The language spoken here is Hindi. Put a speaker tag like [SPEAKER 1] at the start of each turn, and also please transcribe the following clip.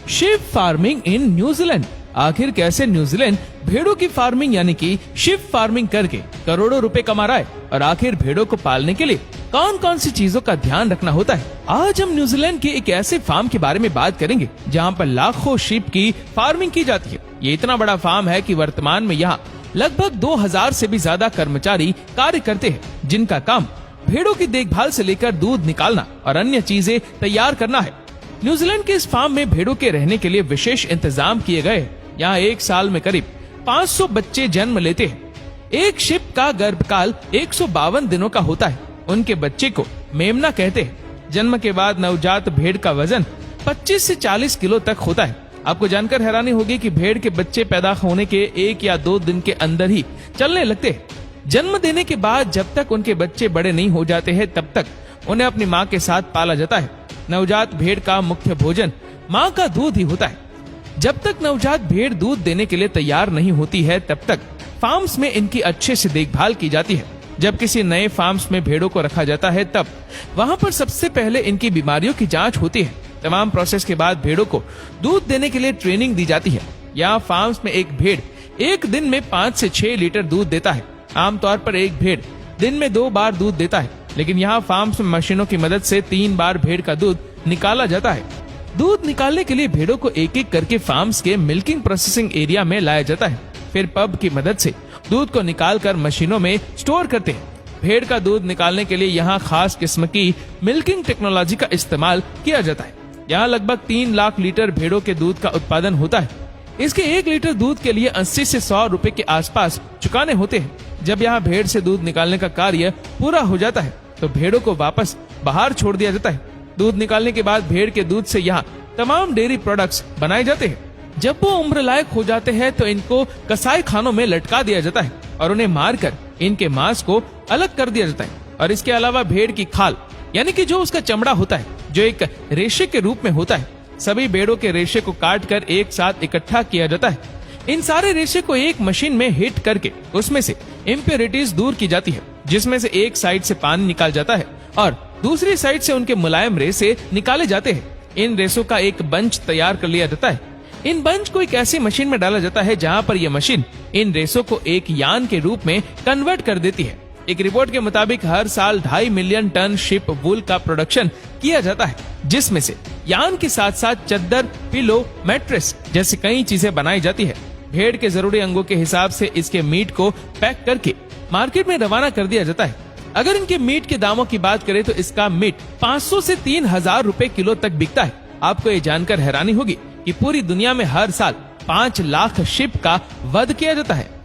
[SPEAKER 1] Ship farming in New Zealand. आखिर कैसे न्यूजीलैंड भेड़ों की फार्मिंग यानी कि शिप फार्मिंग करके करोड़ों रुपए कमा रहा है, और आखिर भेड़ों को पालने के लिए कौन कौन सी चीजों का ध्यान रखना होता है। आज हम न्यूजीलैंड के एक ऐसे फार्म के बारे में बात करेंगे जहाँ पर लाखों शिप की फार्मिंग की जाती है। ये इतना बड़ा फार्म है कि वर्तमान में यहाँ लगभग 2000 से भी ज्यादा कर्मचारी कार्य करते हैं, जिनका काम भेड़ों की देखभाल से लेकर दूध निकालना और अन्य चीजें तैयार करना है। न्यूजीलैंड के इस फार्म में भेड़ों के रहने के लिए विशेष इंतजाम किए गए हैं। यहाँ एक साल में करीब 500 बच्चे जन्म लेते हैं। एक शिप का गर्भकाल 152 दिनों का होता है। उनके बच्चे को मेमना कहते हैं। जन्म के बाद नवजात भेड़ का वजन 25 से 40 किलो तक होता है। आपको जानकर हैरानी होगी कि भेड़ के बच्चे पैदा होने के 1 या 2 दिन के अंदर ही चलने लगते हैं। जन्म देने के बाद जब तक उनके बच्चे बड़े नहीं हो जाते हैं, तब तक उन्हें अपनी माँ के साथ पाला जाता है। नवजात भेड़ का मुख्य भोजन माँ का दूध ही होता है। जब तक नवजात भेड़ दूध देने के लिए तैयार नहीं होती है, तब तक फार्म्स में इनकी अच्छे से देखभाल की जाती है। जब किसी नए फार्म्स में भेड़ों को रखा जाता है, तब वहाँ पर सबसे पहले इनकी बीमारियों की जांच होती है। तमाम प्रोसेस के बाद भेड़ों को दूध देने के लिए ट्रेनिंग दी जाती है। यहाँ फार्म्स में एक भेड़ एक दिन में 5 से 6 लीटर दूध देता है। आमतौर पर एक भेड़ दिन में 2 बार दूध देता है, लेकिन यहाँ फार्म्स में मशीनों की मदद से 3 बार भेड़ का दूध निकाला जाता है। दूध निकालने के लिए भेड़ों को एक एक करके फार्म्स के मिल्किंग प्रोसेसिंग एरिया में लाया जाता है। फिर पंप की मदद से दूध को निकालकर मशीनों में स्टोर करते हैं। भेड़ का दूध निकालने के लिए यहाँ खास किस्म की मिल्किंग टेक्नोलॉजी का इस्तेमाल किया जाता है। यहाँ लगभग 3 लाख लीटर भेड़ों के दूध का उत्पादन होता है। इसके 1 लीटर दूध के लिए 80 से 100 रुपए के आसपास चुकाने होते हैं। जब यहाँ भेड़ से दूध निकालने का कार्य पूरा हो जाता है, तो भेड़ों को वापस बाहर छोड़ दिया जाता है। दूध निकालने के बाद भेड़ के दूध से यहाँ तमाम डेयरी प्रोडक्ट्स बनाए जाते हैं। जब वो उम्र लायक हो जाते हैं, तो इनको कसाई खानों में लटका दिया जाता है और उन्हें मारकर इनके मांस को अलग कर दिया जाता है। और इसके अलावा भेड़ की खाल यानी कि जो उसका चमड़ा होता है, जो एक रेशे के रूप में होता है, सभी भेड़ों के रेशे को काट कर एक साथ इकट्ठा किया जाता है। इन सारे रेशे को एक मशीन में हिट करके उसमें से इम्प्योरिटीज दूर की जाती है, जिसमें से एक साइड से पानी निकाल जाता है और दूसरी साइड से उनके मुलायम रेशे निकाले जाते हैं। इन रेशों का एक बंच तैयार कर लिया जाता है। इन बंच को एक ऐसी मशीन में डाला जाता है जहाँ पर यह मशीन इन रेशों को एक यान के रूप में कन्वर्ट कर देती है। एक रिपोर्ट के मुताबिक हर साल 2.5 मिलियन टन शिप वूल का प्रोडक्शन किया जाता है, जिसमें से यान के साथ साथ चद्दर, पिलो, मैट्रेस जैसी कई चीजें बनाई जाती है। भेड़ के जरूरी अंगों के हिसाब से इसके मीट को पैक करके मार्केट में रवाना कर दिया जाता है। अगर इनके मीट के दामों की बात करें, तो इसका मीट 500 से 3000 रुपए किलो तक बिकता है। आपको ये जानकर हैरानी होगी कि पूरी दुनिया में हर साल 5 लाख शिप का वध किया जाता है।